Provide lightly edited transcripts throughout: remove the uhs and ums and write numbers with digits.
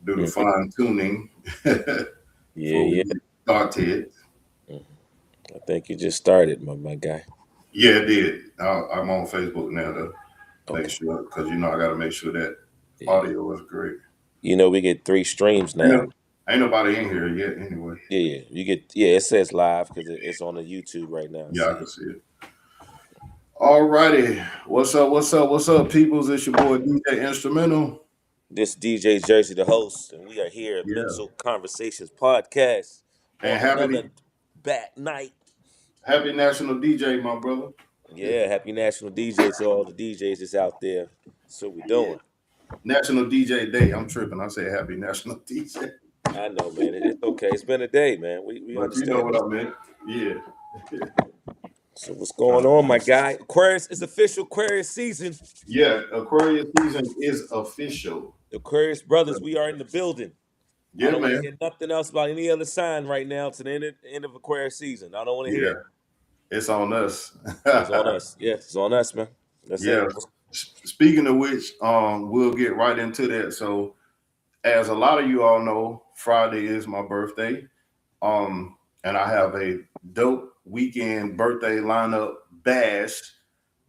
do the Mhm. fine tuning Yeah, before we yeah. get started. Mhm. I think you just started, my guy. Yeah, it did. I'm on Facebook now to make Okay. sure, because I got to make sure that Yeah. audio is great. We get 3 streams Ain't, now. ain't nobody in here yet, anyway. Yeah, yeah. You get it says live because it's on the YouTube right now. I Yeah, I see can it. see it. All righty. What's up? What's up? What's up, peoples? It's your boy DJ Instrumental. This DJ Jersey, the host, and we are here at Yeah. Mental Conversations Podcast And on happy another bat night. happy National DJ, my brother. Yeah, happy National DJ to all the DJs that's out there. That's what we Yeah. doing. National DJ Day. I'm tripping. I say happy National DJ. I know, man. It's okay. It's been a day, man. We But you know understand what this. I meant. Yeah. So what's going on, my guy? Aquarius is official Aquarius season. Yeah. Aquarius season is official. The Aquarius brothers, we are in the building. I Yeah, don't want to man. hear nothing else about any other sign right now to the end of Aquarius season. I don't want to hear Yeah. it. It's on us. It's on us. Yeah, it's on us, man. That's Yeah. it. Speaking of which, we'll get right into that. So, as a lot of you all know, Friday is my birthday. And I have a dope weekend birthday lineup bash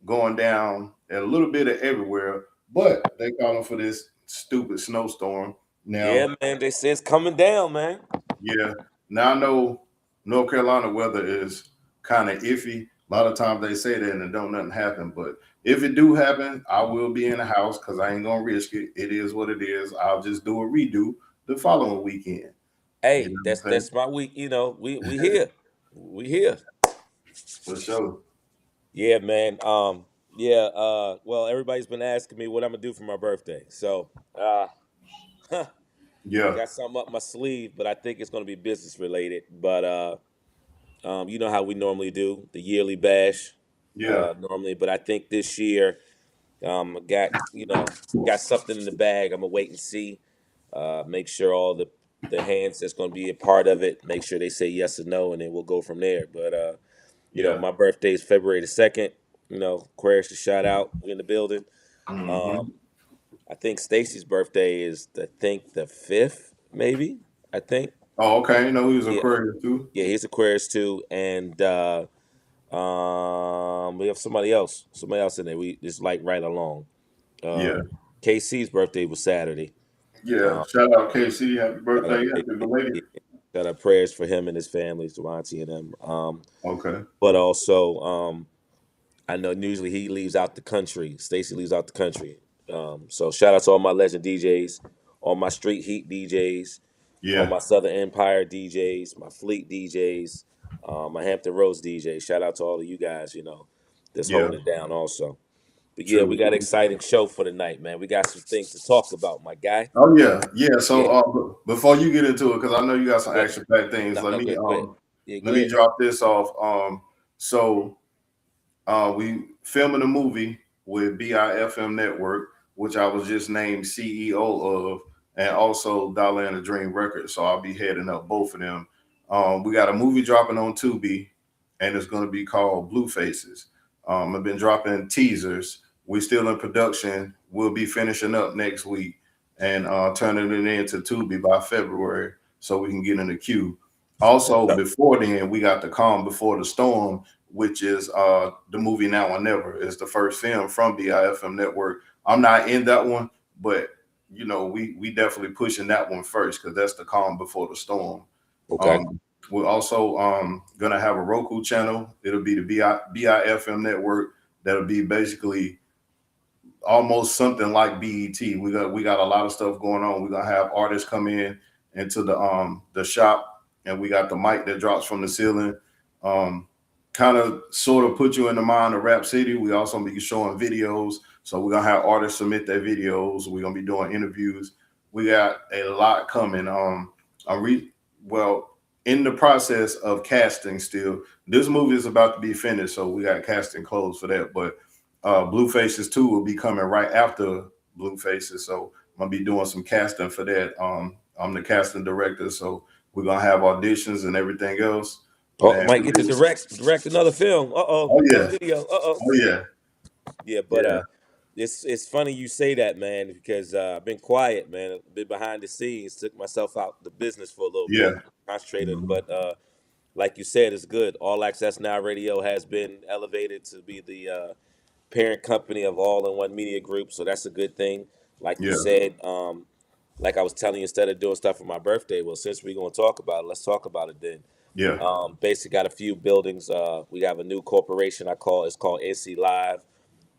going down at a little bit of everywhere, but they calling for this stupid snowstorm. Yeah, Now, man. They say it's coming down, man. yeah, now I know North Carolina weather is kind of iffy. A lot of times they say that and it don't nothing happen, but if it do happen, I will be in the house because I ain't gonna risk it. It is what it is. I'll just do a redo the following weekend. You Hey, know that's what I'm saying? that's my week. We here. We here. For sure. Yeah, man. Yeah. Well, everybody's been asking me what I'm gonna do for my birthday, so Yeah, got something up my sleeve, but I think it's gonna be business related. But you know how we normally do the yearly bash, yeah. normally. But I think this year, I got something in the bag. I'm gonna wait and see. Make sure all the hands that's gonna be a part of it. Make sure they say yes or no, and then we'll go from there. But Yeah. my birthday is February the 2nd. Aquarius to shout out. We in the building. Hmm. Um, I think Stacy's birthday is the 5th, maybe. I think. Oh, okay. You know he was Yeah, Aquarius too. yeah, he's Aquarius too, and we have somebody else in there. We just like right along. Yeah. KC's birthday was Saturday. Yeah. Um, Shout out KC. Happy shout out birthday. KC. Happy belated. Yeah, shout out prayers for him and his family, to Auntie and them. Okay. But also, I know usually he leaves out the country. Stacy leaves out the country. So shout out to all my legend DJs, all my Street Heat DJs, all Yeah. my Southern Empire DJs, my Fleet DJs, my Hampton Roads DJs. Shout out to all of you guys, that's Yeah. holding it down also. But yeah, we True. got an exciting show for the night, man. We got some things to talk about, my guy. Oh yeah. Yeah. Yeah. So before you get into it, because I know you got some Go, action packed things, no, no, go ahead. Yeah, go let me ahead. drop this off. So we filming a movie with BIFM Network, which I was just named CEO of, and also Dollar and the Dream Records. So I'll be heading up both of them. We got a movie dropping on Tubi, and it's going to be called Blue Faces. I've been dropping teasers. We're still in production. We'll be finishing up next week and turning it into Tubi by February so we can get in the queue. Also, Okay. before then, we got The Calm Before the Storm, which is the movie Now or Never. It's the first film from BIFM Network. I'm not in that one, but we definitely pushing that one first because that's The Calm Before the Storm. Okay. We're also gonna have a Roku channel. It'll be the BIFM Network. That'll be basically almost something like BET. We got a lot of stuff going on. We're gonna have artists come in into the shop, and we got the mic that drops from the ceiling. Kind of sort of put you in the mind of Rap City. We also be showing videos. So we're gonna have artists submit their videos. We're gonna be doing interviews. We got a lot coming. I'm well in the process of casting still. This movie is about to be finished, so we got casting closed for that. But Blue Faces 2 will be coming right after Blue Faces. So I'm gonna be doing some casting for that. I'm the casting director, so we're gonna have auditions and everything else. Oh, And might get to direct another film. oh Another yeah, video. oh yeah, Yeah, but yeah, It's funny you say that, man, because I've been quiet, man. I've been behind the scenes, took myself out the business for a little Yeah. bit, concentrated. Mhm. But like you said, it's good. All Access Now Radio has been elevated to be the parent company of All in One Media Group, so that's a good thing. Like you Yeah. said, like I was telling you, instead of doing stuff for my birthday, well, since we're gonna talk about it, let's talk about it then. Yeah. Basically, got a few buildings. We have a new corporation. It's called NC Live,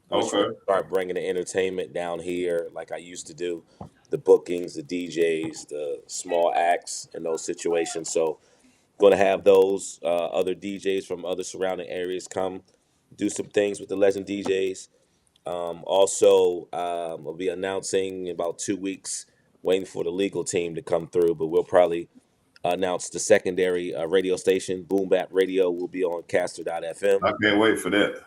which will Okay. start bringing the entertainment down here, like I used to do, the bookings, the DJs, the small acts, and those situations. So, going to have those other DJs from other surrounding areas come do some things with the Legend DJs. Also, we'll be announcing in about 2 weeks, waiting for the legal team to come through, but we'll probably announce the secondary radio station. Boom Bap Radio will be on caster.fm. I can't wait for that.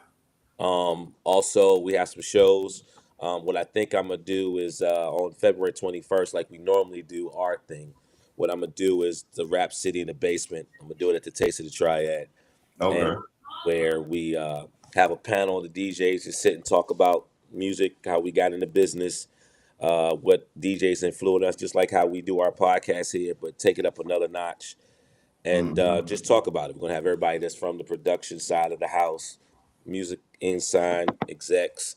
Also, we have some shows. What I think I'm gonna do is on February 21st, like we normally do our thing. What I'm gonna do is the Rap City in the basement. I'm gonna do it at the Taste of the Triad, and Okay. where we have a panel of the DJs to sit and talk about music, how we got into business, what DJs influenced us, just like how we do our podcast here, but take it up another notch and Mhm. just talk about it. We're gonna have everybody that's from the production side of the house, music inside execs,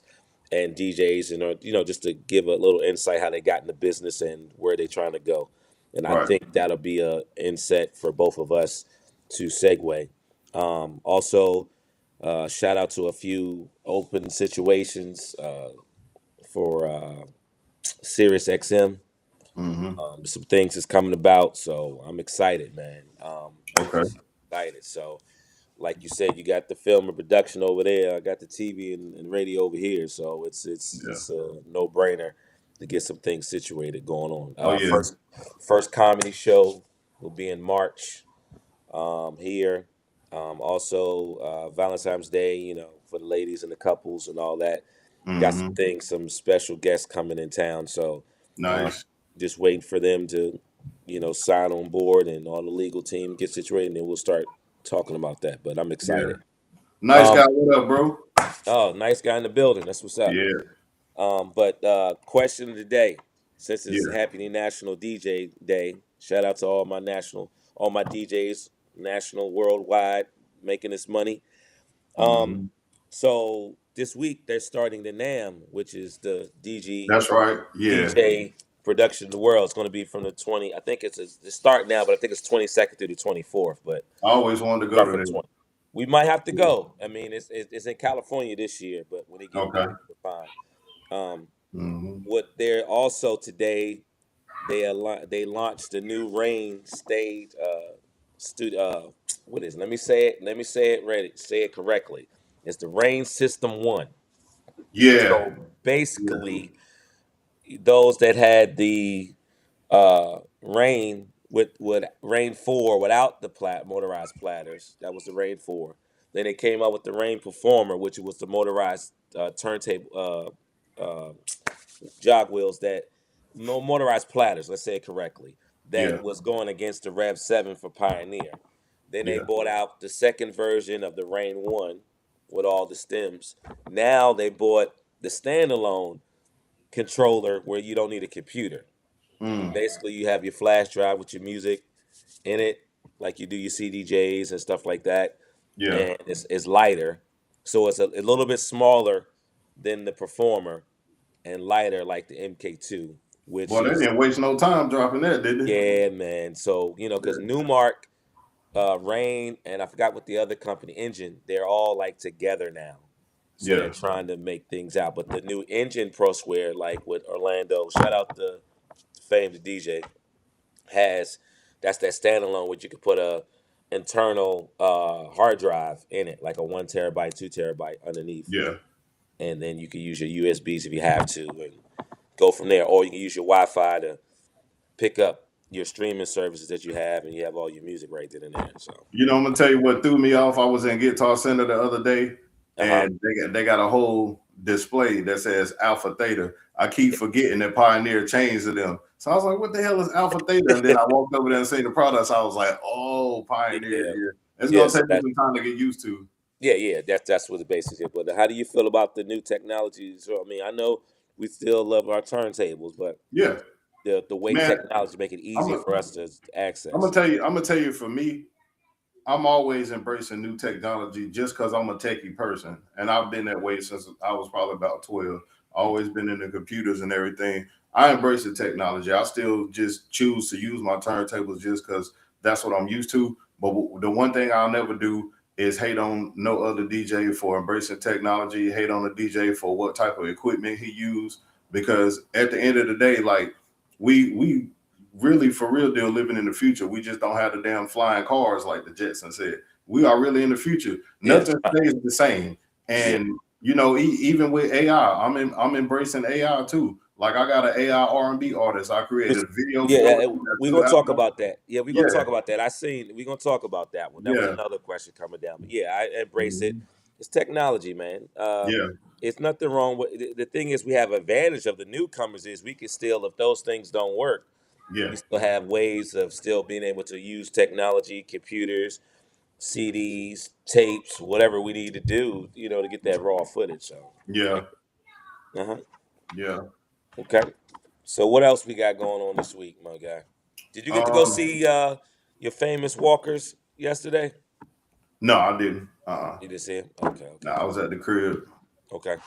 and DJs, and just to give a little insight how they got into business and where they're trying to go. And I Right. think that'll be a inset for both of us to segue. Also, shout out to a few open situations for Sirius XM. Mhm. Some things is coming about, so I'm excited, man. Okay. Excited. So, like you said, you got the film and production over there. I got the TV and radio over here. So Yeah. it's a no brainer to get some things situated going on. Oh yeah. First comedy show will be in March here. Also, Valentine's Day, for the ladies and the couples and all that. Got some Mhm. things, some special guests coming in town. So, uh, Nice. just waiting for them to, sign on board and all the legal team get situated, and then we'll start talking about that. But I'm Yeah. excited. Nice Um, guy. What up, bro? oh, nice guy in the building. That's what's up. Yeah. But question of the day, since it's Yeah. Happy National DJ Day, shout out to all my DJs, national, worldwide, making this money. Um, Mhm. so this week they're starting the NAM, which is the That's right. Yeah. DJ production of the world. It's going to be from the 20. I think it's start now, but I think it's 22nd through the 24th. But I always wanted to go start to from the that. 20. We might have to go. I mean, it's in California this year, but when they get Okay. bigger, we're fine. Um, Mhm. what they're also today they launched the new Rain stage what is it? Let me say it ready. Say it correctly. It's the Rain System 1. Yeah. So Yeah. basically those that had the Rain with Rain 4 without the motorized platters, that was the Rain 4. Then they came out with the Rain Performer, which was the motorized turntable jog wheels that no motorized platters, let's say it correctly, that Yeah. was going against the Rev 7 for Pioneer. Then they Yeah. bought out the second version of the Rain 1 with all the stems. Now they bought the standalone controller where you don't need a computer. Mm. Basically, you have your flash drive with your music in it, like you do your CDJs and stuff like that, Yeah. and it's lighter, so it's a little bit smaller than the Performer and lighter like the MK2, which Boy, they is didn't waste no time dropping that, did they? yeah, man. So because Yeah. Newmark, Rain, and I forgot what the other company, Engine, they're all like together now. So they're Yeah. trying to make things out. But the new Engine Pro Square, like with Orlando, shout out the famed DJ, has that's that standalone which you could put a internal hard drive in it, like a 1 terabyte, 2 terabyte underneath, Yeah. and then you can use your USBs if you have to, and go from there. Or you can use your Wi-Fi to pick up your streaming services that you have, and you have all your music right then and there. So, You know, I'm gonna tell you what threw me off. I was in Guitar Center the other day, uh huh. and they got a whole display that says Alpha Theta. I keep forgetting that Pioneer changed to them. So I was like, "What the hell is Alpha Theta?" And then I walked over there and seen the products. I was like, "Oh, Pioneer, Yeah, yeah." It's yeah. gonna So take me that some time to get used to. Yeah, yeah, that's what the basics is. But how do you feel about the new technology? So I mean, I know we still love our turntables, but Yeah, the way man. technology make it I'm easy gonna for us to I'm gonna access. tell you. I'm gonna tell you. For me, I'm always embracing new technology just because I'm a techie person, and I've been that way since I was probably about 12. Always been into computers and everything. I embrace the technology. I still just choose to use my turntables just because that's what I'm used to. But the one thing I'll never do is hate on no other DJ for embracing technology. Hate on the DJ for what type of equipment he used, because at the end of the day, like we really for real deal living in the future. We just don't have the damn flying cars like the Jetsons said. We are really in the future. Yeah, Nothing stays the same. yeah, And you know, even with AI, I'm embracing AI too. Like I got an AI R&B artist I created a video yeah. for. He got We're two gonna talk albums. about that. Yeah, we're gonna Yeah, talk about that. I seen we're gonna talk about that one. That was yeah, another question coming down. But yeah, I embrace it. mhm, It's technology, man. yeah, It's nothing wrong with the thing is we have advantage of the newcomers is we can still if those things don't work, yeah, we still have ways of still being able to use technology, computers, CDs, tapes, whatever we need to do, to get that raw footage. So, yeah, uh-huh. yeah. Okay. So what else we got going on this week, my guy? Did you get to go Um, see your famous walkers yesterday? no, I didn't. You didn't see 'em? Okay, No, okay, I was at the crib. okay.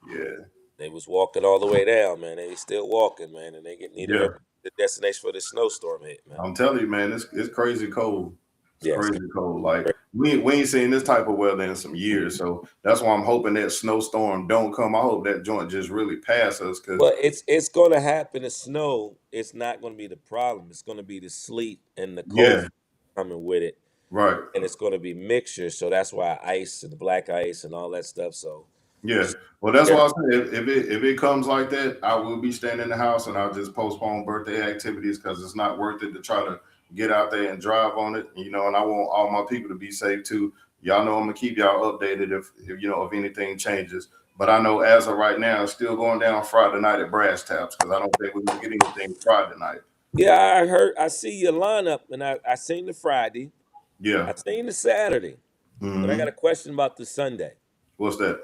Yeah, They was walking all the way down, man. They still walking, man, and they need to yeah. make the destination for this snowstorm hit, man. I'm telling you, man, it's crazy cold. It's Yes. crazy cold. Like we ain't seen this type of weather in some years. So that's why I'm hoping that snowstorm don't come. I hope that joint just really pass us. Cause Well, it's going to happen. The snow, it's not going to be the problem. It's going to be the sleet and the cold yeah, coming with it, right. and it's going to be mixture. So that's why ice and the black ice and all that stuff. So Yeah. just Well, that's yeah, why I said if it comes like that, I will be staying in the house and I'll just postpone birthday activities because it's not worth it to try to get out there and drive on it. You know, and I want all my people to be safe too. Y'all know I'm gonna keep y'all updated if you know if anything changes. But I know as of right now, it's still going down Friday night at Brass Taps because I don't think we're gonna get anything Friday night. yeah. I heard. I see your lineup, and I seen the Friday. Yeah. I seen the Saturday, but I got Hmm. a question about the Sunday. What's that?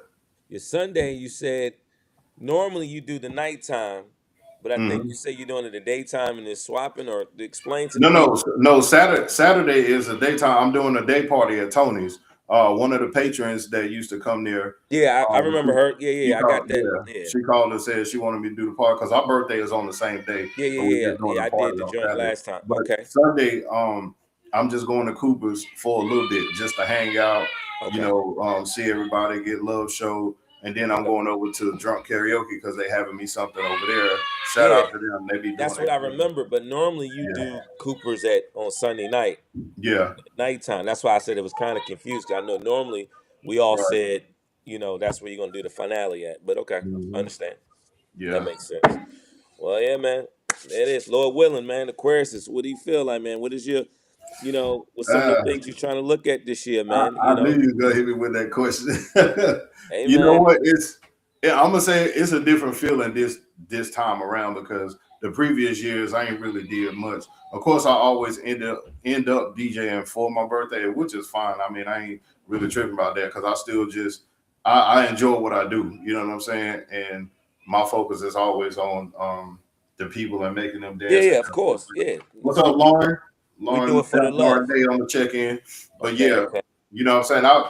Your Sunday, you said normally you do the nighttime, but I think you Hmm. say you're doing it the daytime and it's swapping. Or explain to the No, people. no, no. Saturday is a daytime. I'm doing a day party at Tony's. One of the patrons that used to come there, Yeah, I um, remember her. Yeah, she yeah, I called. got that. Yeah, Yeah, she called and said she wanted me to do the party because our birthday is on the same day, yeah, yeah, but we're yeah, just doing yeah. the I did party the on joint Saturday. last time. But Okay, Sunday, I'm just going to Cooper's for a little bit just to hang out. You okay, know, see everybody, get love show, and then I'm okay. going over to drunk karaoke because they having me something over there. Shout Yeah, out to them. They be doing that's what I it. remember. But normally you Yeah, do Cooper's at on Sunday night, yeah, nighttime. That's why I said it was kind of confused. 'Cause I know normally we all right. said, that's where you're gonna do the finale at. But okay, I Hmm. understand. That Yeah. makes sense. Well, yeah, man. It is. Lord willing, man. Aquarius is what do you feel like, man? What is your what's some of the Uh, things you're trying to look at this year, I, man? I knew you was gonna hit me with that question. Hey You know man. what? Yeah, I'm gonna say it's a different feeling this time around because the previous years I ain't really did much. Of course, I always end up DJing for my birthday, which is fine. I mean, I ain't really tripping about that because I still just I enjoy what I do. You know what I'm saying? And my focus is always on the people and making them Yeah, dance and yeah, of have fun. course. Yeah. What's up, Lauren? We do Lauren, it for the Lauren love. Day on the check-in. But Okay, yeah, okay. you know what I'm saying?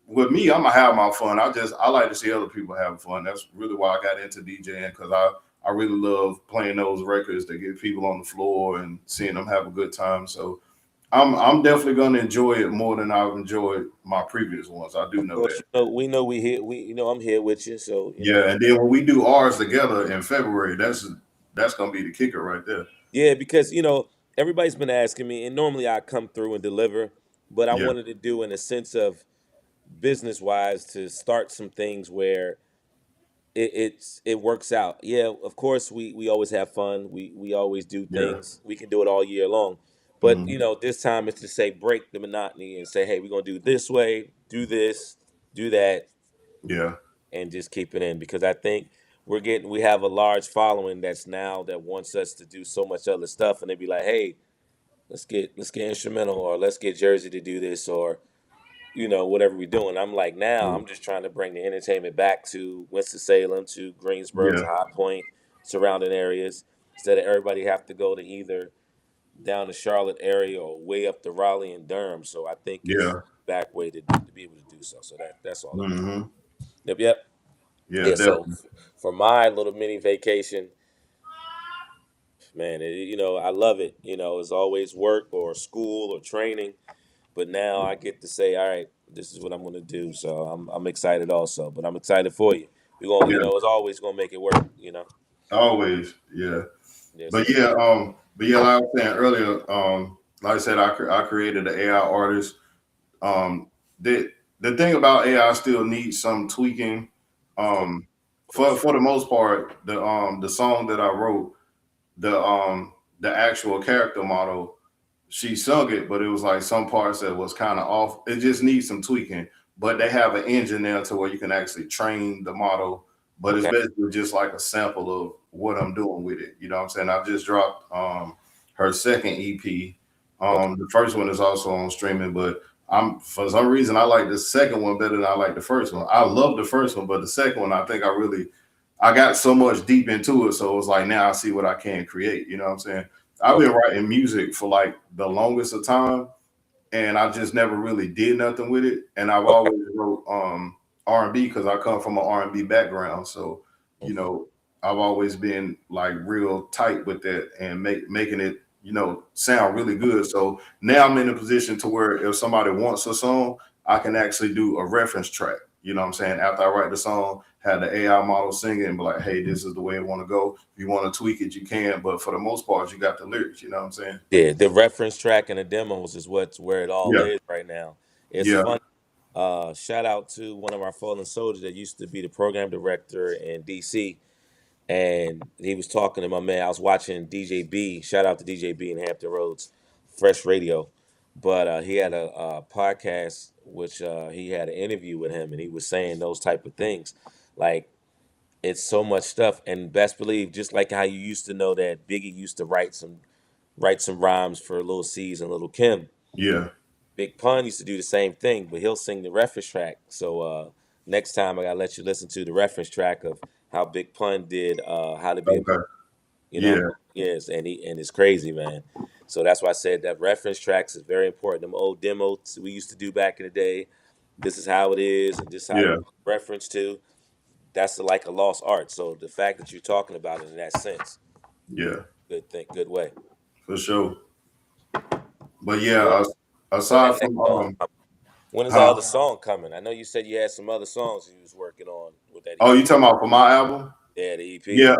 With me, I'm gonna have my fun. I like to see other people having fun. That's really why I got into DJing because I really love playing those records that get people on the floor and seeing them have a good time. So I'm definitely gonna enjoy it more than I've enjoyed my previous ones. I do Of know course, that. we know we here. I'm here with you. So, Yeah, and then when we do ours together in February, that's gonna be the kicker right there. yeah, because everybody's been asking me, and normally I come through and deliver, but I Yeah, wanted to do in a sense of business wise to start some things where it works out. Yeah, of course we always have fun. We always do yeah, things. We can do it all year long. But mhm, this time it's to say break the monotony and say, hey, we're gonna do it this way, do this, do that, yeah, and just keep it in because I think we have a large following that's now that wants us to do so much other stuff and they be like, hey, let's get instrumental or let's get Jersey to do this or whatever we're doing. I'm like, now Mm. I'm just trying to bring the entertainment back to Winston-Salem, to Greensboro, Yeah, to High Point, surrounding areas, instead of everybody have to go to either down the Charlotte area or way up to Raleigh and Durham. So I think it's yeah, back way to be able to do so. So that's all I'm doing. hmm Yep, yep. yeah, Yeah. So definitely. for my little mini vacation, man, I love it. It's always work or school or training, but now I get to say, all right, this is what I'm going to do. So I'm excited also, but I'm excited for you. We're going, Yeah, it's always going to make it work. always. Yeah, Yes, but sir. yeah, like I was saying earlier, like I said, I created the AI artist. Um, the the thing about AI still needs some tweaking. Of Um, course. for the most part, the song that I wrote, the actual character model, she sung it, but it was like some parts that was kind of off. It just needs some tweaking. But they have an engine there to where you can actually train the model. But it's Okay. basically just like a sample of what I'm doing with it. You know what I'm saying? I just dropped her second EP. Okay. The first one is also on streaming, but I'm for some reason I like the second one better than I like the first one. I love the first one, but the second one I think I got so much deep into it. So it was like now I see what I can create. You know what I'm saying? I've been Okay. writing music for like the longest of time, and I just never really did nothing with it. And I've Okay. always wrote R&B because I come from an R&B background. So, you Mhm. know, I've always been like real tight with that and making it, sound really good. So now I'm in a position to where if somebody wants a song, I can actually do a reference track. You know what I'm saying? After I write the song, have the AI model sing it and be like, hey, this is the way I want to go. If you want to tweak it, you can. But for the most part, you got the lyrics. You know what I'm saying? Yeah, the reference track and the demos is what's where it all Yeah. is right now. It's Yeah. fun. Shout out to one of our fallen soldiers that used to be the program director in DC, and he was talking to my man. I was watching DJ B. Shout out to DJ B in Hampton Roads, Fresh Radio. But he had a podcast which he had an interview with him, and he was saying those type of things. Like, it's so much stuff, and best believe, just like how you used to know that Biggie used to write some rhymes for Lil C's and Lil Kim. Yeah. Big Pun used to do the same thing, but he'll sing the reference track. So next time I gotta let you listen to the reference track of how Big Pun did "How to Be a Okay. you know, Yeah. yes, and it's crazy, man. So that's why I said that reference tracks is very important. Them old demos we used to do back in the day. This is how it is, and this is how it Yeah. was referenced to. That's like a lost art. So the fact that you're talking about it in that sense, Yeah. good thing, good way. For sure. But So yeah, when that aside next from song coming? When is that huh? other song coming? I know you said you had some other songs you was working on with that Oh, you EP. talking about for my album? Yeah, the EP. Yeah.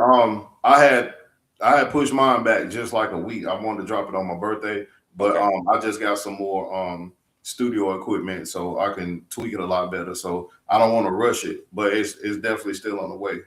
I had pushed mine back just like a week. I wanted to drop it on my birthday, but Okay. I just got some more studio equipment so I can tweak it a lot better. So I don't want to rush it, but it's definitely still on the way.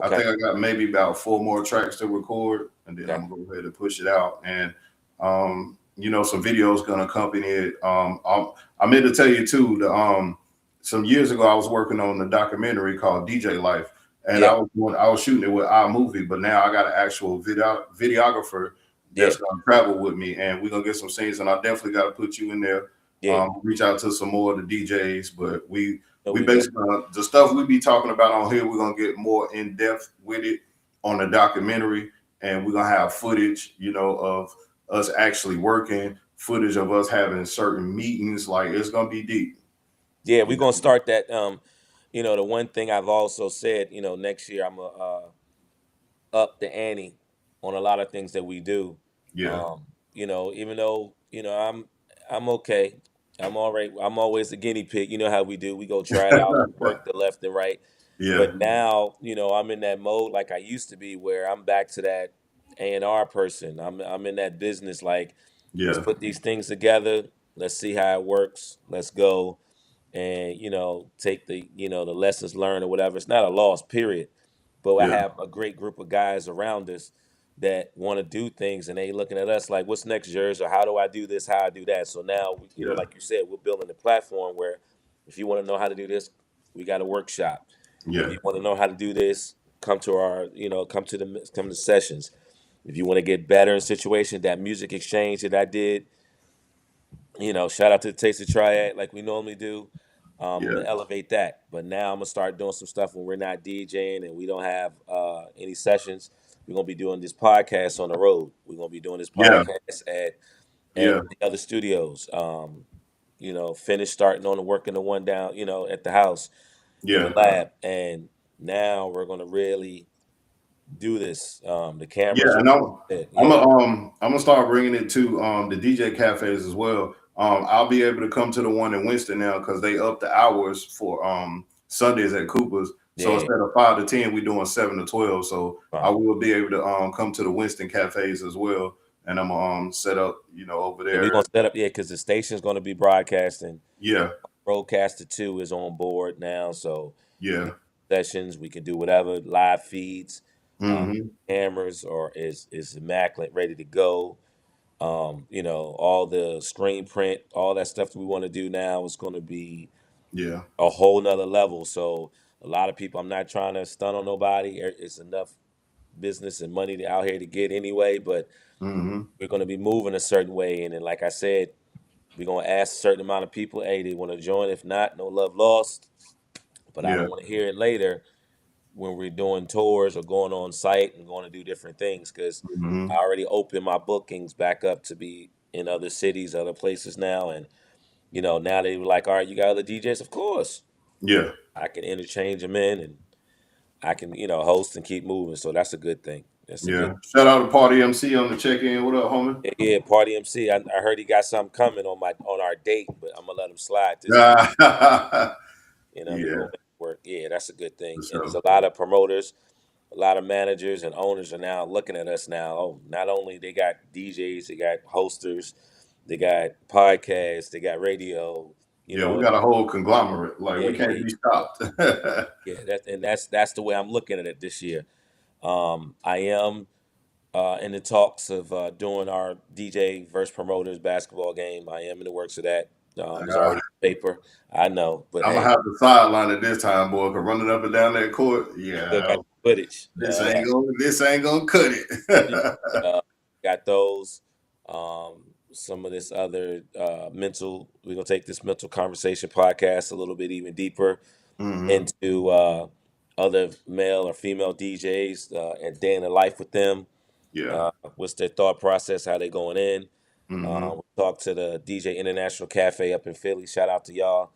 I Okay. think I got maybe about four more tracks to record, and then Okay. I'm gonna go ahead and push it out. And some videos gonna accompany it. I meant to tell you too. Some years ago, I was working on a documentary called DJ Life, and Yeah. I was shooting it with iMovie, but now I got an actual videographer Yeah. that's gonna travel with me, and we're gonna get some scenes. And I definitely got to put you in there. Yeah. Reach out to some more of the DJs, but No, we we did. basically the stuff we be talking about on here. We're gonna get more in depth with it on the documentary, and we're gonna have footage, of us actually working, footage of us having certain meetings. Like it's gonna be deep. Yeah, we're Yeah, gonna start that. The one thing I've also said, next year I'm gonna up the ante on a lot of things that we do. yeah, Even though I'm okay. I'm all right. I'm always a guinea pig. You know how we do. We go try it out, work the left and right. yeah, But now, I'm in that mode like I used to be, where I'm back to that A&R person. I'm in that business. Like, let's yeah, put these things together. Let's see how it works. Let's go and take the lessons learned or whatever. It's not a loss, period. But I yeah, have a great group of guys around us that want to do things, and they looking at us like, "What's next, Jers? Or how do I do this? How I do that?" So now, yeah, like you said, we're building a platform where if you want to know how to do this, we got a workshop. If yeah, you want to know how to do this, come to our, come to sessions. If you want to get better in situations, that music exchange that I did Shout out to the Taste of Triad like we normally do. I'm Yeah. gonna elevate that, but now I'm gonna start doing some stuff when we're not DJing and we don't have any sessions. We're gonna be doing this podcast on the road. We're gonna be doing this Yeah. podcast at Yeah. the other studios. Finish starting on the working the one down, at the house in the Yeah. lab, and now we're gonna really do this. The cameras Yeah. are And I'm yeah, gonna I'm gonna start bringing it to the DJ cafes as well. I'll be able to come to the one in Winston now because they up the hours for Sundays at Cooper's. So yeah. instead of 5 to 10, we're doing 7 to 12. So I Right. will be able to come to the Winston cafes as well. And I'm set up, over Yeah, we're there. gonna set up, because the station's gonna be broadcasting. Yeah. Broadcaster 2 is on board now, so we Yeah. sessions, we can do whatever, live feeds, uh, Hmm. cameras or is immaculate, ready to go. All the screen print, all that stuff we want to do now is gonna be Yeah. a whole nother level. So a lot of people, I'm not trying to stun on nobody. It's enough business and money out here to get anyway, but Hmm. we're gonna be moving a certain way. And then like I said, we're gonna ask a certain amount of people, hey, they want to join. If not, no love lost. But I Yeah. don't want to hear it later when we're doing tours or going on site and going to do different things because I Hmm. already opened my bookings back up to be in other cities, other places now. And, now they were like, all right, you got other DJs? Of course. Yeah. I can interchange them in and I can, host and keep moving. So that's a good thing. That's a good Yeah. Shout out to Party MC on the check in. What up, homie? Yeah, yeah, Party MC. I heard he got something coming on our date, but I'm gonna let him slide this time. He Yeah, gonna make it work. Yeah, that's a good for thing. And there's sure. a lot of promoters, a lot of managers and owners are now looking at us now. Oh, not only they got DJs, they got hosters, they got podcasts, they got radio. You Yeah, we know, got a whole conglomerate. Like yeah, we yeah, can't be stopped. yeah. That's the way I'm looking at it this year. I am in the talks of doing our DJ versus promoters basketball game. I am in the works of that. It's Uh, already on paper. I know, but I'm gonna hey, have to sideline it this time, boy. Cause running up and down that court, still yeah, got the footage. this ain't gonna cut Yeah, it. uh, got those. Some of this other mental. We're gonna take this mental conversation podcast a little bit even deeper Hmm. into other male or female DJs and day in the life with them. Yeah. What's their thought process? How they going in? Hmm. We talked to the DJ International Cafe up in Philly. Shout out to y'all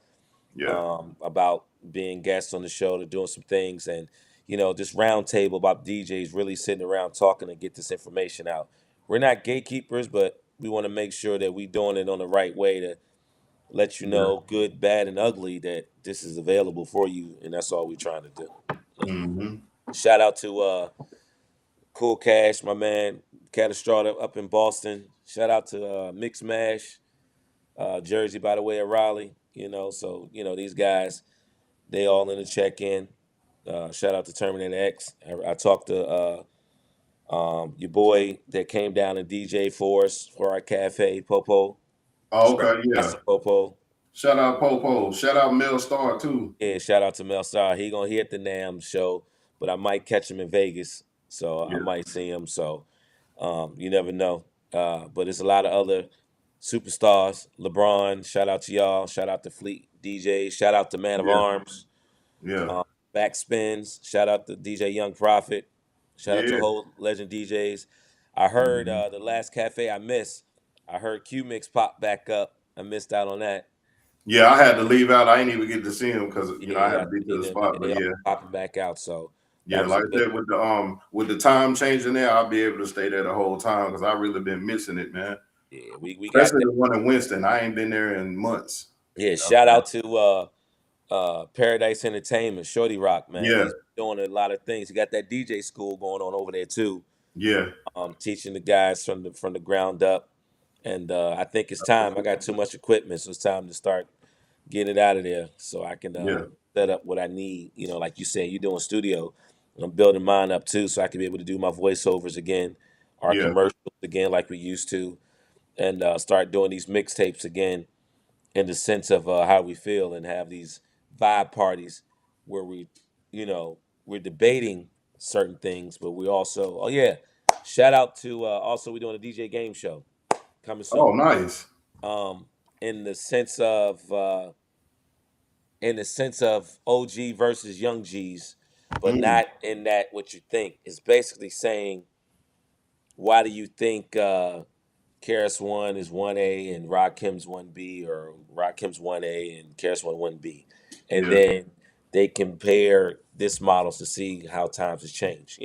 Yeah. about being guests on the show, to doing some things, and this round table about DJs really sitting around talking and get this information out. We're not gatekeepers, but we want to make sure that we doing it on the right way to let you Yeah. know, good, bad, and ugly, that this is available for you, and that's all we're trying to do. Hmm. Shout out to Cool Cash, my man, Catastrata up in Boston. Shout out to Mix Mash, Jersey by the way of Raleigh. So these guys, they all in the check-in. Shout out to Terminator X. I talked to your boy that came down and DJ for us for our cafe, Popo. Oh, Shout okay. out Yeah. to Popo. Shout out Popo. Shout out Mel Star too. Yeah, shout out to Mel Star. He gonna hit the NAM show, but I might catch him in Vegas, so I Yeah. might see him. So you never know. But it's a lot of other superstars. LeBron, shout out to y'all. Shout out to Fleet DJ. Shout out to Man of Yeah. Arms. Yeah. Uh, Backspins. Shout out to DJ Young Prophet. Shout out to Yeah. whole legend DJs. I heard Mhm. the last cafe I missed. I heard Q Mix pop back up. I missed out on that. Yeah, I had to leave out. I ain't even get to see him because I had Yeah, to be to yeah, the spot. But they all yeah, popping back out. So that yeah, was a like I good. said, with the time changing there, I'll be able to stay there the whole time because I really been missing it, man. Yeah, we got Especially that. the one in Winston. I ain't been there in months. Yeah, shout out to Paradise Entertainment, Shorty Rock, man. Yeah, He's doing a lot of things. He got that DJ school going on over there too. yeah, Teaching the guys from the ground up. And I think it's time. I got too much equipment, so it's time to start getting it out of there so I can yeah, set up what I need. Like you said, you're doing studio. I'm building mine up too, so I can be able to do my voiceovers again, our yeah, commercials again, like we used to, and start doing these mixtapes again in the sense of how we feel and have these vibe parties where we're debating certain things, but we also, oh yeah, shout out to also we're doing a DJ game show coming Oh, soon. nice. Um, in the sense of OG versus young G's, but Mm, not in that what you think. It's basically saying, why do you think Karis One is 1A and Rakim's 1B, or Rakim's 1A and Karis One B? And yeah, then they compare this models to see how times has changed.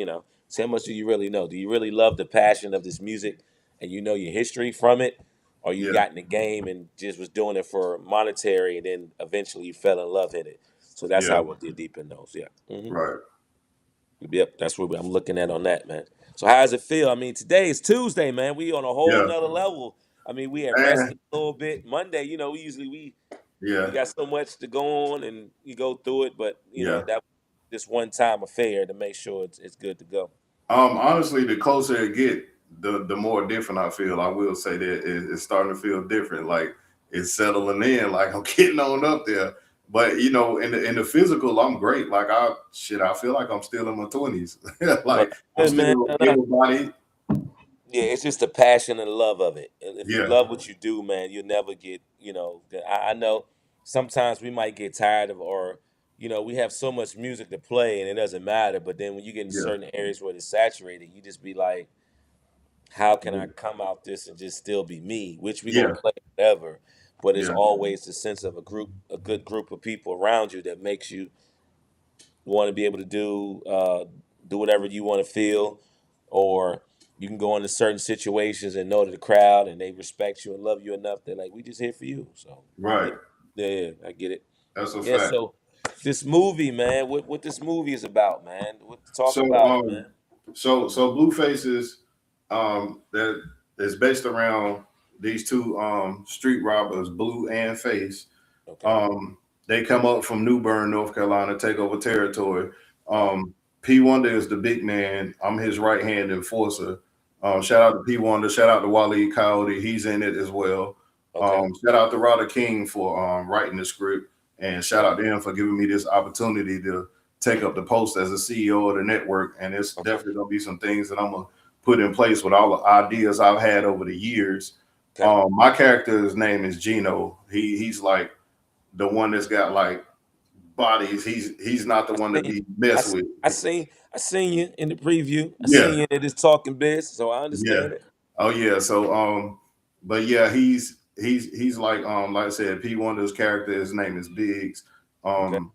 So how much do you really know? Do you really love the passion of this music and you know your history from it? Or you yeah, got in the game and just was doing it for monetary, and then eventually you fell in love in it. So that's yeah, how we'll dig deep in those. Yeah. right. Yep, that's what I'm looking at on that, man. So how does it feel? I mean, today is Tuesday, man. We on a whole Yeah, nother level. I mean, we had and rested a little bit. Monday, we usually we yeah, got so much to go on and you go through it, but yeah. that this one time affair to make sure it's good to go. Honestly, the closer it get, the more different I feel. I will say that it's starting to feel different. Like it's settling in. Like I'm getting on up there. But in the physical, I'm great. Like I feel like I'm still in my 20s. Well, Like that's I'm good, man. still able bodied. Yeah, it's just the passion and love of it. And if you Yeah, love what you do, man, you'll never get, I know sometimes we might get tired of, or, we have so much music to play and it doesn't matter. But then when you get in yeah, certain areas where it's saturated, you just be like, how can I come out this and just still be me? Which we gonna yeah, play whatever. But it's yeah, always the sense of a good group of people around you that makes you want to be able to do whatever you want to feel, or you can go into certain situations and know that the crowd and they respect you and love you enough. They're like, we just here for you. So yeah, right. yeah, I get it. That's a Yeah. fact. So this movie, man, what this movie is about, man? What to talk So about it, man? Blue Faces, that is based around these two street robbers, Blue and Face. Okay. Um, they come up from New Bern, North Carolina, take over territory. Wow. P Wonder is the big man. I'm his right hand enforcer. Shout out to P Wonder. Shout out to Waleed Coyote. He's in it as well. Okay. Shout out to Rada King for writing the script, and shout Okay. out to him for giving me this opportunity to take up the post as a CEO of the network. And it's Okay. definitely gonna be some things that I'm gonna put in place with all the ideas I've had over the years. Okay. My character's name is Gino. He's like the one that's got like bodies. He's not the one to Seen- be messed I, with. I seen you in the preview. I Yeah, seen you in this talking biz, so I yeah. understand it. Oh yeah. So but yeah, he's like I said, P Wonder's character, his name is Biggs. Okay. Um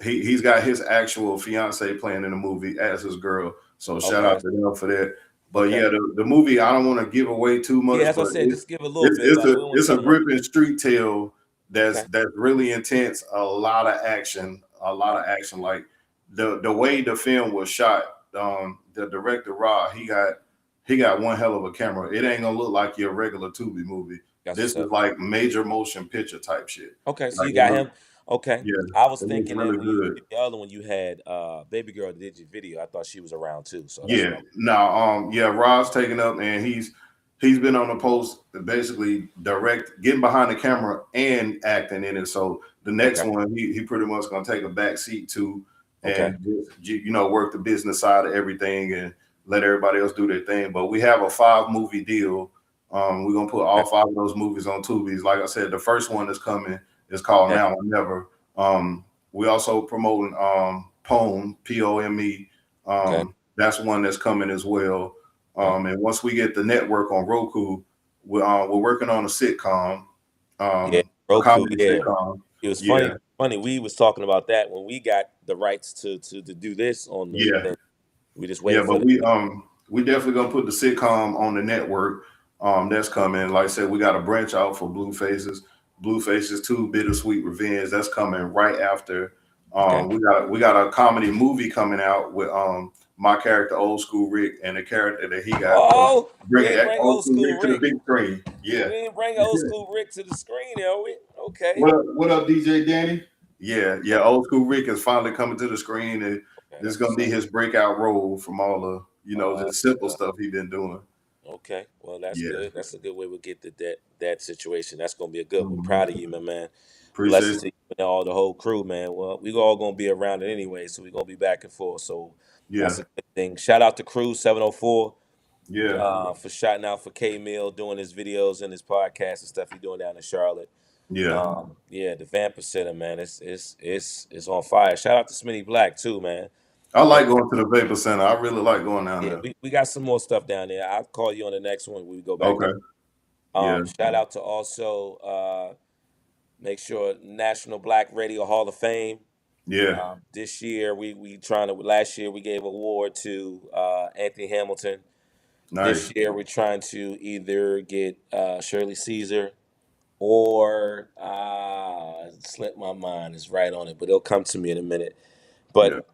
he's got his actual fiance playing in the movie as his girl. So shout Okay. out to them for that. But Okay. yeah, the movie I don't want to give away too Yeah, much, that's what but I said. it's Just give a little it's bit it's about it. a We don't want to it's a tell them. gripping street tale that's Okay. that's really intense. A lot of action, a lot of action. Like the way the film was shot. The director Rod, he got one hell of a camera. It ain't gonna look like your regular Tubi movie. That's This what's is up. like major motion picture type shit. Okay, so Like you got him. Okay. yeah, I was it looks thinking that really when you good. did the other one, you had Baby Girl that did your video. I thought she was around too. So that's Yeah. what I. Now, yeah, Rod's taken up and he's been on the post basically direct, getting behind the camera and acting in it. So the next Okay. one, he pretty much gonna take a back seat to Okay. and just work the business side of everything and let everybody else do their thing. But we have a 5 movie deal. We're gonna put all Okay. 5 of those movies on Tubi's. Like I said, the first one is coming. It's called Okay. Now or Never. We also promoting Pome, Pome. Okay. That's one that's coming as well. Okay. And once we get the network on Roku, we're working on a sitcom, Yeah. a Roku. comedy Yeah. sitcom. It was Yeah, funny. Funny. We was talking about that when we got the rights to do this on the yeah, thing. We just yeah. waiting for But the. we definitely gonna put the sitcom on the network. That's coming. Like I said, we got a branch out for Blue Faces. Blue Faces 2, Bittersweet Revenge. That's coming right after. Okay. We got a comedy movie coming out with my character Old School Rick and the character that he got for Oh, we bringing ain't bring Old old School school Rick to the Rick. big screen. Yeah. We ain't bring old school Rick to the screen, are we? Okay. What up, DJ Danny? Yeah, yeah. Old School Rick is finally coming to the screen, and Okay, this is that's gonna what's be up. his breakout role from all the Uh, just simple uh, stuff he been doing. okay. Well, that's Yeah. good. That's a good way we get to that situation. That's gonna be a good one. Mhm. Proud of you, my man. Appreciate Blessings it. to you and all the whole crew, man. Well, we all gonna be around it anyway, so we gonna be back and forth. So Yeah. that's a good thing. Shout out to Crew 704. Yeah. For shouting out for K Mill doing his videos and his podcast and stuff he doing down in Charlotte. Yeah. Yeah, the Vamper Center, man, it's on fire. Shout out to Smitty Black too, man. I And like going to the Vapor Center. I really like going down yeah, there. we got some more stuff down there. I'll call you on the next one when we go back down. Okay. Yeah. Shout out to also make sure National Black Radio Hall of Fame. Yeah. This year we trying to. Last year we gave award to Anthony Hamilton. This Nice. year we're trying to either get Shirley Caesar or it slipped my mind. It's right on it, but it'll come to me in a minute. Yeah. But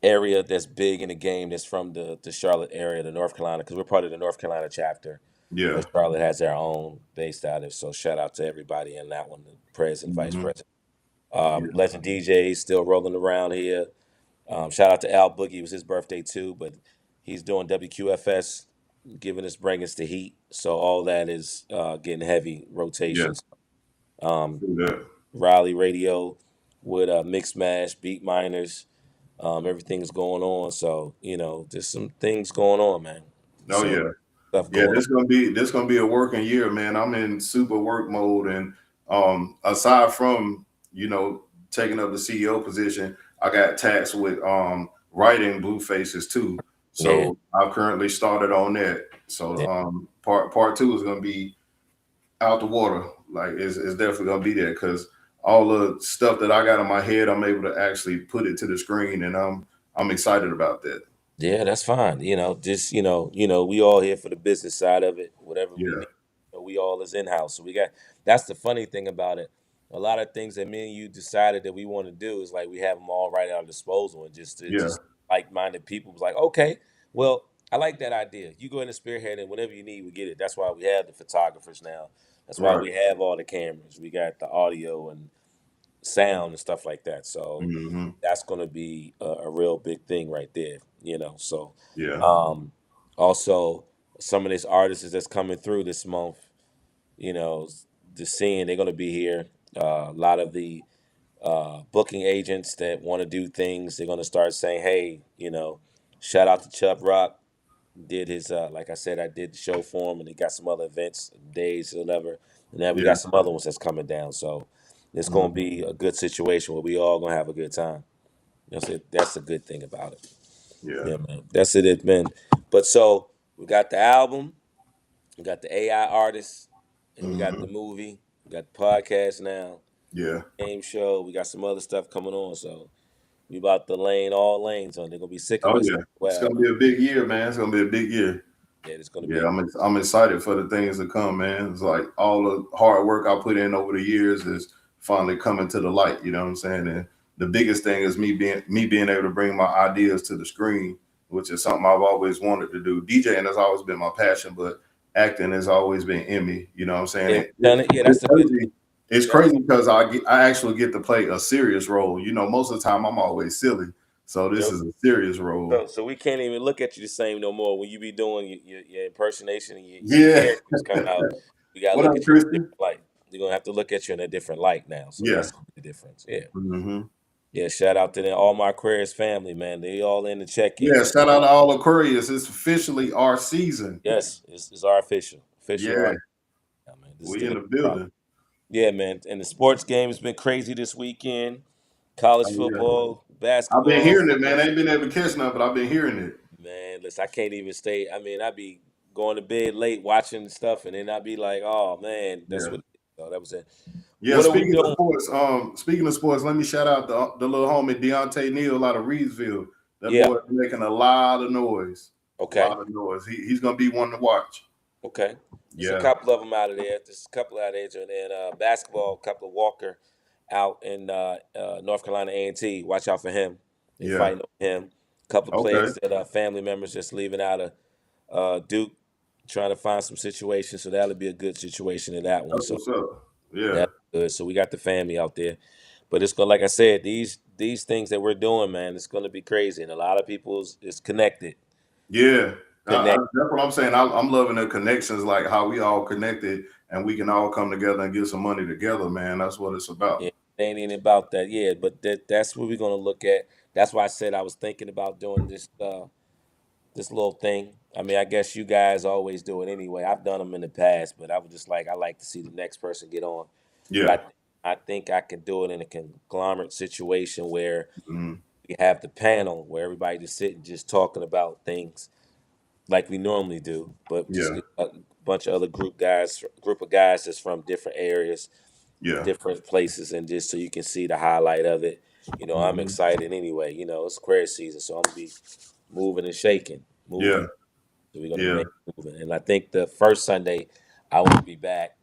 area that's big in the game that's from the Charlotte area, the North Carolina, because we're part of the North Carolina chapter. Yeah. But Charlotte has their own based out of. So shout out to everybody in that one, the president, vice Hmm. president. Yeah. Legend DJ still rolling around here. Shout out to Al Boogie. It was his birthday too, but he's doing WQFS, giving us bringing us the heat. So all that is getting heavy Yeah. rotations. Um, Do that. Raleigh Radio with Mix Mash, Beat Miners. Everything's going on. So there's some things going on, man. Oh So yeah. stuff Yeah, going on. this gonna be a working year, man. I'm in super work mode, and aside from taking up the CEO position, I got tasked with writing Blue Faces too. Yeah, So I've currently started on that. So yeah, part two is gonna be out the water. Like it's definitely gonna be there because all the stuff that I got in my head, I'm able to actually put it to the screen, and I'm excited about that. yeah. That's fine. Just we all here for the business side of it. Whatever we Yeah, need, we all is in house. So we got. That's the funny thing about it. A lot of things that me and you decided that we want to do is like we have them all right at our disposal, and yeah, just like-minded people was like, okay, well, I like that idea. You go in and spearhead, and whatever you need, we get it. That's why we have the photographers now. That's why right. we have all the cameras. We got the audio and sound and stuff like that. So Hmm. that's going to be a real big thing right there. So Yeah, um, also some of these artists that's coming through this month, you know, the scene they're going to be here. A lot of the booking agents that want to do things, they're going to start saying, "Hey, shout out to Chubb Rock." Did his like I said, I did the show for him, and he got some other events, days, or whatever. And now we yeah, got some other ones that's coming down. So it's gonna mhm, be a good situation where we all gonna have a good time. That's it. That's the good thing about it. yeah. Yeah, man. That's it, man. But so we got the album, we got the AI artist, and we got the Hmm. movie, we got the podcast now, Yeah. game show. We got some other stuff coming on. So we about to lane all lanes on. They're gonna be sick of Oh us. yeah. It's Well, gonna man. be a big year, man. It's gonna be a big year. Yeah, it's gonna be Yeah, I'm excited for the things to come, man. It's like all the hard work I put in over the years is finally coming to the light. You know what I'm saying? And the biggest thing is me being able to bring my ideas to the screen, which is something I've always wanted to do. DJing has always been my passion, but acting has always been in me. You know what I'm saying? yeah, done it. Yeah, It's that's a good thing. crazy. It's Yep. crazy because I actually get to play a serious role. Most of the time I'm always silly, so this Yep. is a serious role. So we can't even look at you the same no more when you be doing your impersonation and your Yeah. characters come out. We gotta What look up, at you in a Kristen? different light. You're gonna have to look at you in a different light now. So Yeah. that's the difference. Yeah. Hmm. Yeah. Shout out to all my Aquarius family, man. They all in the check in. Yeah, So shout out to all Aquarius. It's officially our season. yes, it's our official. Yeah, Yeah, man. This is we the in new the crop. building. Yeah, man. And the sports game has been crazy this weekend. College Oh yeah. football, I've been basketball. hearing it, man. I ain't been able to catch nothing, but I've been hearing it. Man, listen, I can't even stay. I mean, I be going to bed late watching stuff, and then I be like, "Oh man, that's Yeah. what." Oh, that was it. Yeah, What are we speaking of doing? sports, let me shout out the little homie Deontay Neal out of Reedsville. That Yeah. boy is making a lot of noise. A Okay. lot of noise. He's gonna be one to watch. Okay. There's a Yeah, couple of them out of there. There's a couple out of there, and then basketball. A couple of Walker out in North Carolina A&T. Watch out for him. They yeah. fighting on him. A couple of Okay. players that are family members just leaving out of Duke, trying to find some situations. So that'll be a good situation in that one. That's So what's up. Yeah. that's good. So we got the family out there. But it's gonna, like I said, these things that we're doing, man, it's gonna be crazy, and a lot of people is connected. Yeah, Connect. that's what I'm saying. I'm loving the connections, like how we all connected and we can all come together and get some money together, man. That's what it's Yeah, about. it ain't even about that. Yeah, but that's what we're gonna look at. That's why I said I was thinking about doing this little thing. I mean, I guess you guys always do it anyway. I've done them in the past, but I was just like, I like to see the next person get on. Yeah. But I think I can do it in a conglomerate situation where Hmm. we have the panel where everybody just sitting, just talking about things like we normally do, but just Yeah. a bunch of other group of guys that's from different areas, Yeah. different places, and just so you can see the highlight of it. I'm Hmm. excited anyway. It's Aquarius season, so I'm gonna be moving and shaking, Yeah. moving. So we're gonna Yeah. make it moving. And I think the first Sunday I won't be back.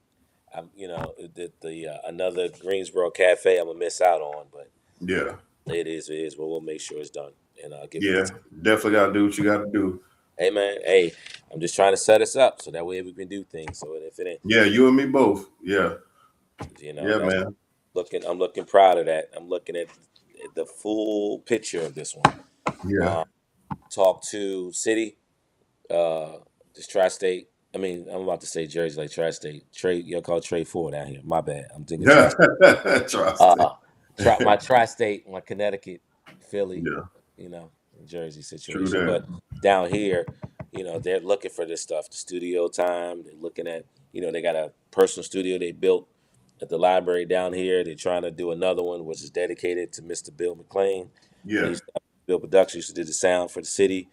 The another Greensboro Cafe I'm gonna miss out on, but Yeah. it is. It is. But we'll make sure it's done, and I'll give it the Yeah. time. Definitely gotta do what you gotta do. Hey man, hey, I'm just trying to set us up so that way we can do things. So if it ain't, Yeah, you and me both. Yeah. Yeah, that's man. looking. I'm looking proud of that. I'm looking at the full picture of this one. Yeah. Um, talk to City, uh, this tri-state. I mean, I'm about to say Jersey, like tri-state. Trade, you'll call Trade 4 down here. My bad. I'm thinking Yeah. tri-state. Trust it. Uh, my tri-state, my Connecticut, Philly, Yeah. Jersey True situation. that. But down here, they're looking for this stuff, the studio time. They're looking at, they got a personal studio they built at the library down here. They're trying to do another one, which is dedicated to Mr. Bill McLean. They Yeah. used to, Bill Productions used to do the sound for the city.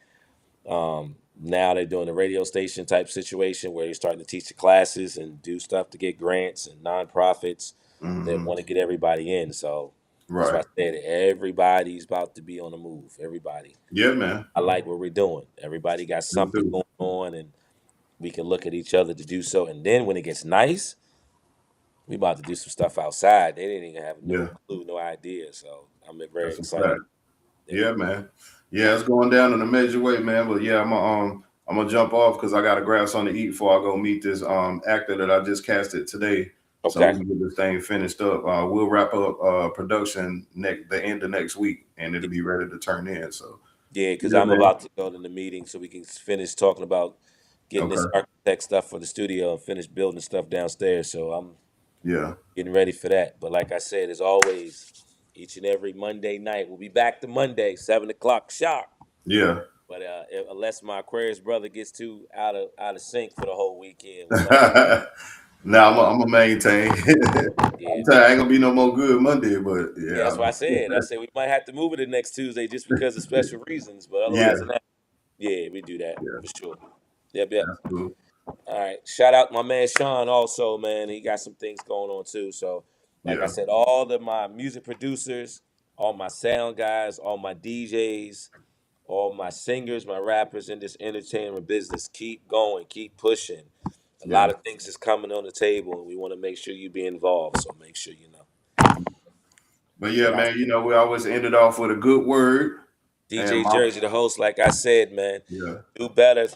Now they're doing a radio station type situation where you're starting to teach the classes and do stuff to get grants and nonprofits that Hmm. want to get everybody in. So that's why I Right. said everybody's about to be on the move. Everybody. Yeah, man. I like what we're doing. Everybody got Me something too. going on, and we can look at each other to do so. And then when it gets nice, we about to do some stuff outside. They didn't even have no Yeah. clue, no idea. So I'm very That's a fact. excited. Yeah. Yeah, man. Yeah, it's going down in a major way, man. But yeah, I'm gonna jump off because I gotta grab something to eat before I go meet this actor that I just casted today. So we Okay. can get this thing finished up. We'll wrap up production the end of next week and it'll be ready to turn in. So Yeah, because yeah, I'm man. about to go to the meeting so we can finish talking about getting this Okay. architect stuff for the studio and finish building stuff downstairs. So I'm Yeah. getting ready for that. But like I said, as always, each and every Monday night, we'll be back to Monday, 7 o'clock sharp. Yeah. But unless my Aquarius brother gets too out of sync for the whole weekend, we might. Now Uh, I'm gonna maintain. yeah, I'm telling you, I ain't gonna be no more good Monday, but yeah, yeah, that's what I said. I said we might have to move it to next Tuesday just because of special reasons. But yeah, otherwise than that, yeah, we do that yeah, for sure. Yep, yep. that's cool. All right. Shout out my man Sean also, man. He got some things going on too. So, like I Yeah, said, all of my music producers, all my sound guys, all my DJs, all my singers, my rappers in this entertainment business, keep going, keep pushing. A yeah. lot of things is coming on the table, and we want to make sure you be involved. So make sure you know. But yeah, But I, man, we always ended off with a good word. And DJ my Jersey, the host, like I said, man, yeah, do better.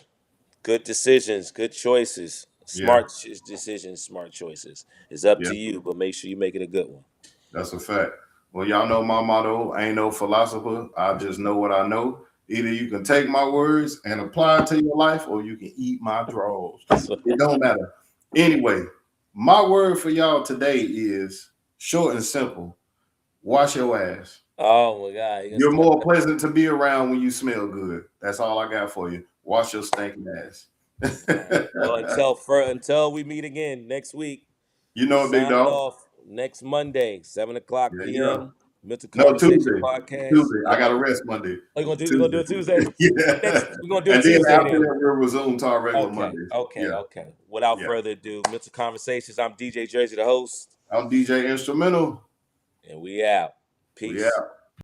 Good decisions, good choices, yeah, decisions, smart choices. It's up yeah, to you, but make sure you make it a good one. that's a fact. Well, y'all know my motto, I ain't no philosopher. I just know what I know. Either you can take my words and apply it to your life, or you can eat my drawers. So, It don't matter. Anyway, my word for y'all today is short and simple. Wash your ass. oh my God, you gonna You're start more that? pleasant to be around when you smell good. That's all I got for you. Wash your stinking ass. All right. Well, until we meet again next week, You know it, big signing dog. off next Monday, 7 o'clock Yeah, yeah. p.m. Mental No, Conversation Tuesday. Podcast. Tuesday. I got to Oh, rest Monday. you gonna do Tuesday. it Tuesday? Yeah. We're gonna do it And then Tuesday after then. that, we'll resume to our regular Okay, Mondays. okay, Yeah. okay. Without Yeah. further ado, Mental Conversations. I'm DJ Jersey, the host, I'm DJ Instrumental. and we out. We Peace. out.